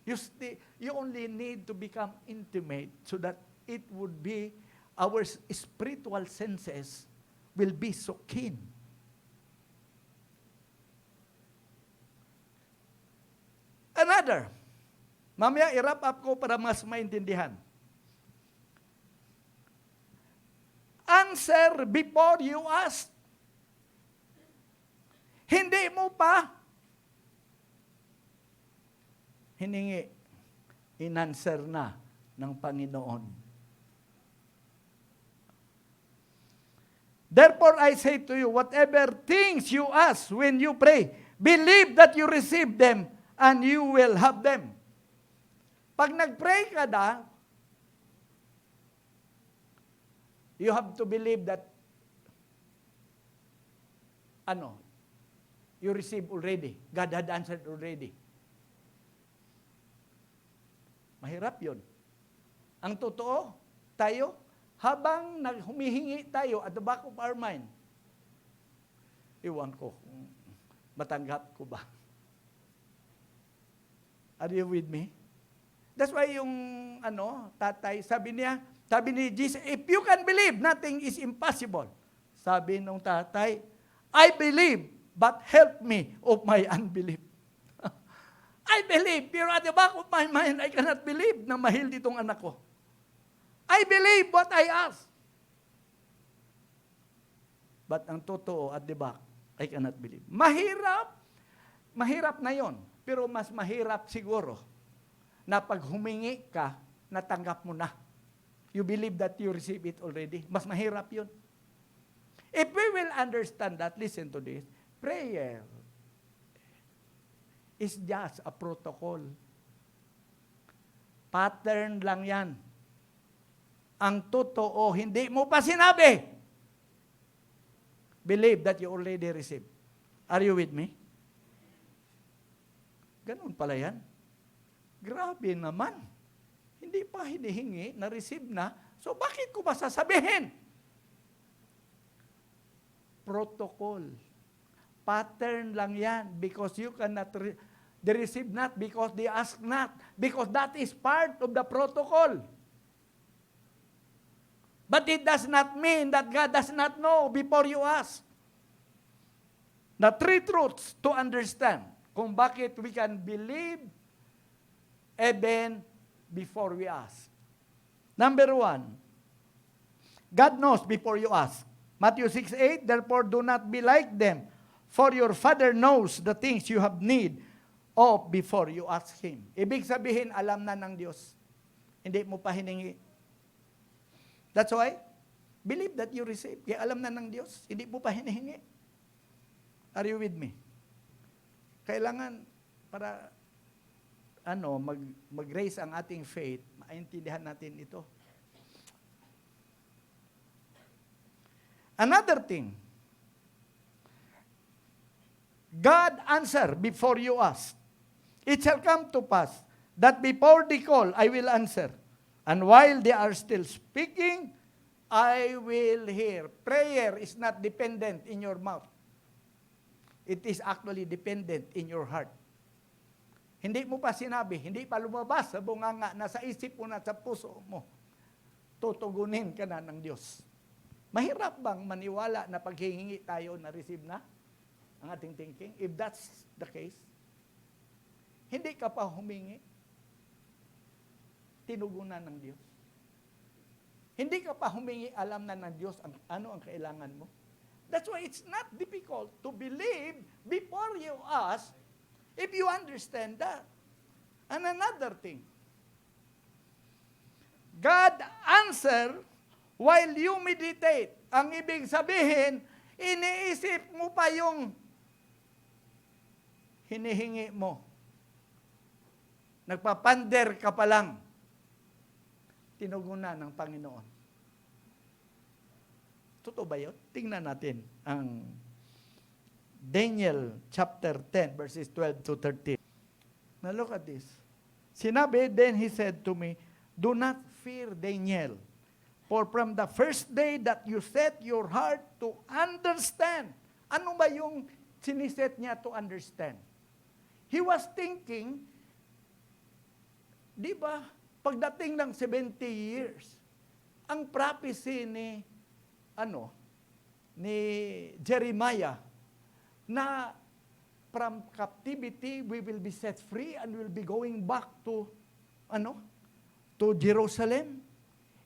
S4: You only need to become intimate so that it would be our spiritual senses will be so keen. Another, mamaya i-wrap up ko para mas maintindihan. Answer before you ask. Hindi mo pa hiningi, in-answer na ng Panginoon. Therefore, I say to you, whatever things you ask when you pray, believe that you receive them and you will have them. Pag nag-pray ka na, you have to believe that you receive already. God had answered already. Mahirap yun. Ang totoo, tayo, habang humihingi tayo at the back of our mind, iwan ko kung matanggap ko ba. Are you with me? That's why yung tatay, sabi ni Jesus, if you can believe, nothing is impossible. Sabi nung tatay, I believe, but help me of my unbelief. I believe, pero at the back of my mind, I cannot believe na mahil ditong anak ko. I believe what I ask. But ang totoo at the back, I cannot believe. Mahirap na yon. Pero mas mahirap siguro na pag humingi ka, natanggap mo na. You believe that you receive it already. Mas mahirap yun. If we will understand that, listen to this, prayer is just a protocol. Pattern lang yan. Ang totoo, hindi mo pa sinabi. Believe that you already received. Are you with me? Ganun pala yan. Grabe naman. Hindi pa hinihingi, na-receive na. So bakit ko ba sasabihin? Protocol. Pattern lang yan. Because you cannot, they receive not because they ask not. Because that is part of the protocol. But it does not mean that God does not know before you ask. The three truths to understand kung bakit we can believe even before we ask. Number 1, God knows before you ask. Matthew 6:8, therefore do not be like them, for your Father knows the things you have need of before you ask Him. Ibig sabihin, alam na ng Diyos. Hindi mo pa hiningi. That's why, believe that you receive. Kaya alam na ng Diyos, hindi mo pa hinihingi. Are you with me? Kailangan para mag-raise ang ating faith, maintindihan natin ito. Another thing, God answer before you ask. It shall come to pass that before they call, I will answer. And while they are still speaking, I will hear. Prayer is not dependent in your mouth. It is actually dependent in your heart. Hindi mo pa sinabi, hindi pa lumabas sa bunganga, nasa isip mo na sa puso mo, tutugunin ka na ng Diyos. Mahirap bang maniwala na paghihingi tayo na receive na ang ating thinking? If that's the case, hindi ka pa humingi, tinugunan ng Diyos. Hindi ka pa humingi, alam na ng Diyos ano ang kailangan mo. That's why it's not difficult to believe before you ask if you understand that. And another thing, God answer while you meditate. Ang ibig sabihin, iniisip mo pa yung hinihingi mo. Nagpapander ka pa lang. Tinugunan ng Panginoon. Totoo ba yun? Tingnan natin ang Daniel chapter 10 verses 12 to 13. Now look at this. Sinabi, then he said to me, do not fear, Daniel, for from the first day that you set your heart to understand. Ano ba yung siniset niya to understand? He was thinking, di ba, pagdating ng 70 years, ang prophecy ni Jeremiah na from captivity we will be set free and will be going back to Jerusalem.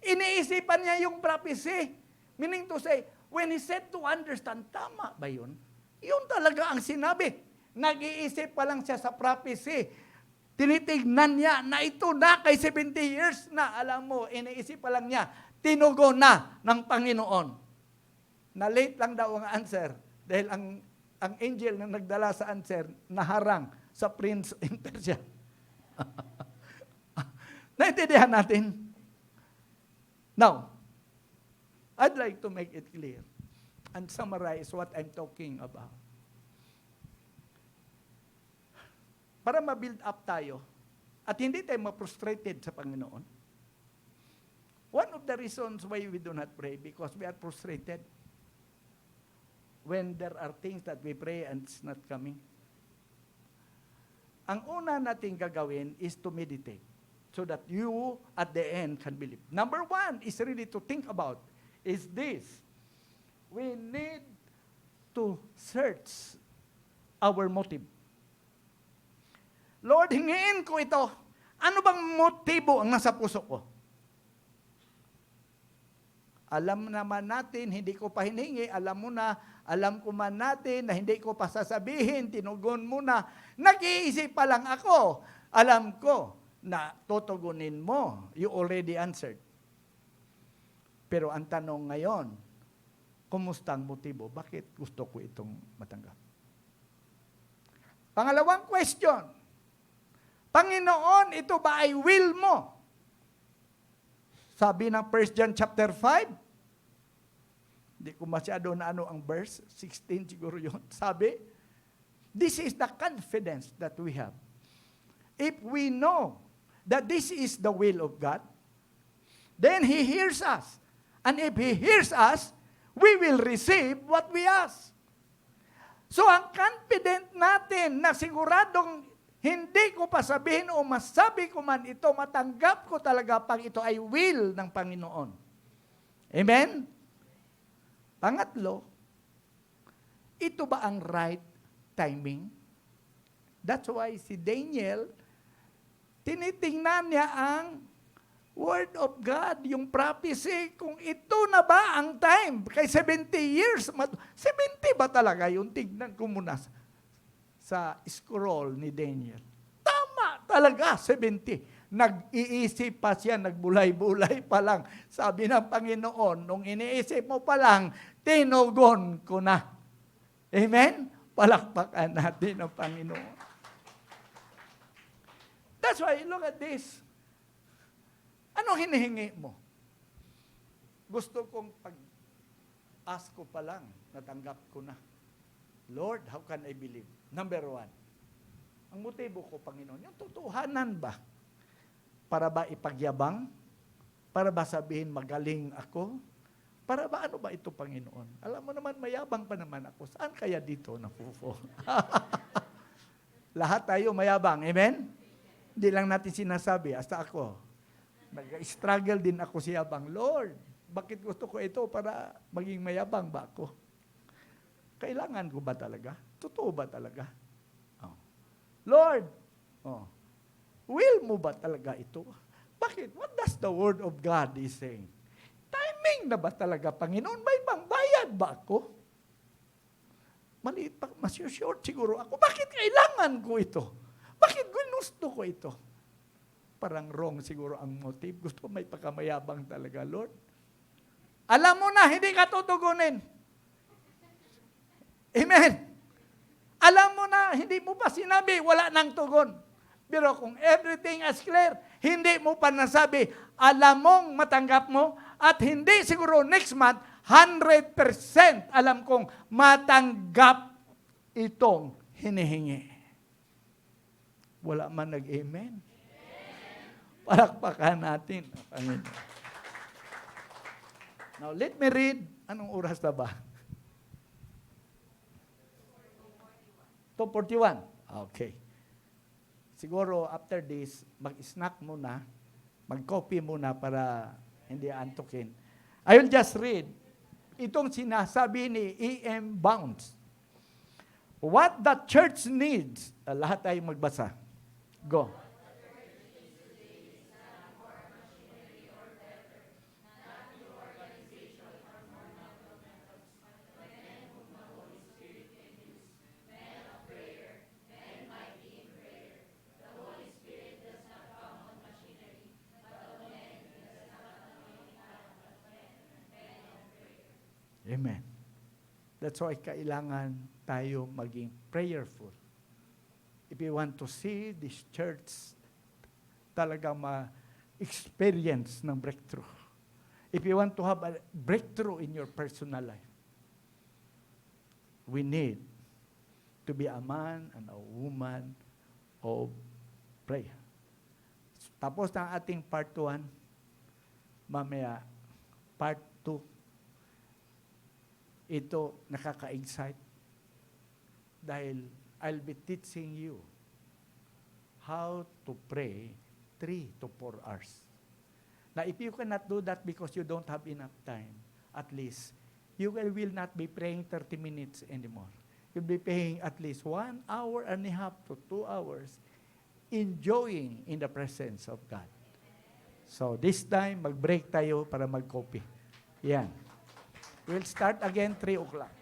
S4: Iniisipan niya yung prophecy. Meaning to say, when he said to understand, tama ba yun? Yun talaga ang sinabi. Nag-iisip pa lang siya sa prophecy. Tinitignan niya na ito na kay 70 years na. Alam mo, iniisip pa lang niya, tinugo na ng Panginoon. Na late lang daw ang answer. Dahil ang angel na nagdala sa answer, naharang sa prince in Persia. Naintindihan natin? Now, I'd like to make it clear and summarize what I'm talking about. Para ma-build up tayo at hindi tayo ma-frustrated sa Panginoon. One of the reasons why we do not pray because we are frustrated when there are things that we pray and it's not coming. Ang una nating gagawin is to meditate so that you at the end can believe. Number one is really to think about is this. We need to search our motive. Lord, hingiin ko ito. Ano bang motibo ang nasa puso ko? Alam naman natin, hindi ko pa hiningi. Alam ko man natin na hindi ko pa sasabihin, tinugon mo na. Nag-iisip pa lang ako. Alam ko na tutugunin mo. You already answered. Pero ang tanong ngayon, kumusta ang motibo? Bakit gusto ko itong matanggap? Pangalawang question, Panginoon, ito ba ay will mo? Sabi ng 1 John chapter 5, hindi ko masyado na ang verse, 16 siguro yun. Sabi, this is the confidence that we have. If we know that this is the will of God, then He hears us. And if He hears us, we will receive what we ask. So ang confident natin na siguradong hindi ko pa sabihin o masabi ko man ito, matanggap ko talaga pag ito ay will ng Panginoon. Amen? Pangatlo, ito ba ang right timing? That's why si Daniel, tinitingnan niya ang Word of God, yung prophecy, kung ito na ba ang time, kay 70 years, 70 ba talaga yung tignan ko muna sa scroll ni Daniel. Tama talaga, 70. Nag-iisip pa siya, nagbulay-bulay pa lang. Sabi ng Panginoon, nung iniisip mo pa lang, tinugon ko na. Amen? Palakpakan natin ang Panginoon. That's why, look at this. Ano hinihingi mo? Gusto kong pag-ask ko pa lang, natanggap ko na. Lord, how can I believe? Number one, ang motibo ko, Panginoon, yung totohanan ba? Para ba ipagyabang? Para ba sabihin magaling ako? Para ba ano ba ito, Panginoon? Alam mo naman, mayabang pa naman ako. Saan kaya dito napufo? Lahat tayo mayabang, amen? Hindi lang natin sinasabi, hasta ako. Nag-struggle din ako sa yabang. Lord, bakit gusto ko ito para maging mayabang ba ako? Kailangan ko ba talaga? Totoo ba talaga? Oh. Lord, will mo ba talaga ito? Bakit? What does the Word of God is saying? Timing na ba talaga, Panginoon? May bang bayad ba ako? Maliit pa, mas short siguro ako. Bakit kailangan ko ito? Bakit gusto ko ito? Parang wrong siguro ang motive. Gusto ko may pagkamayabang talaga, Lord. Alam mo na, hindi ka tutugunin. Amen. Alam mo na, hindi mo pa sinabi, wala nang tugon. Pero kung everything is clear, hindi mo pa nasabi, alam mong matanggap mo, at hindi siguro next month, 100% alam kong matanggap itong hinihingi. Wala man nag-amen. Palakpakan natin ang Panginoon. Now, let me read. Anong oras na ba? 2:41. Okay. Siguro after this, mag-snack muna, mag-coffee muna para hindi antukin. I will just read. Itong sinasabi ni E.M. Bounds. What the church needs. Lahat tayo magbasa. Go. Amen. That's why kailangan tayo maging prayerful. If you want to see this church talaga ma-experience ng breakthrough. If you want to have a breakthrough in your personal life, we need to be a man and a woman of prayer. Tapos na ating part 1, mamaya part 2. Ito nakaka-excite dahil I'll be teaching you how to pray 3 to 4 hours. Now, if you cannot do that because you don't have enough time, at least you will not be praying 30 minutes anymore. You'll be praying at least 1 hour and a half to 2 hours enjoying in the presence of God. So, this time, mag-break tayo para mag-coffee. Yan. We'll start again 3 o'clock.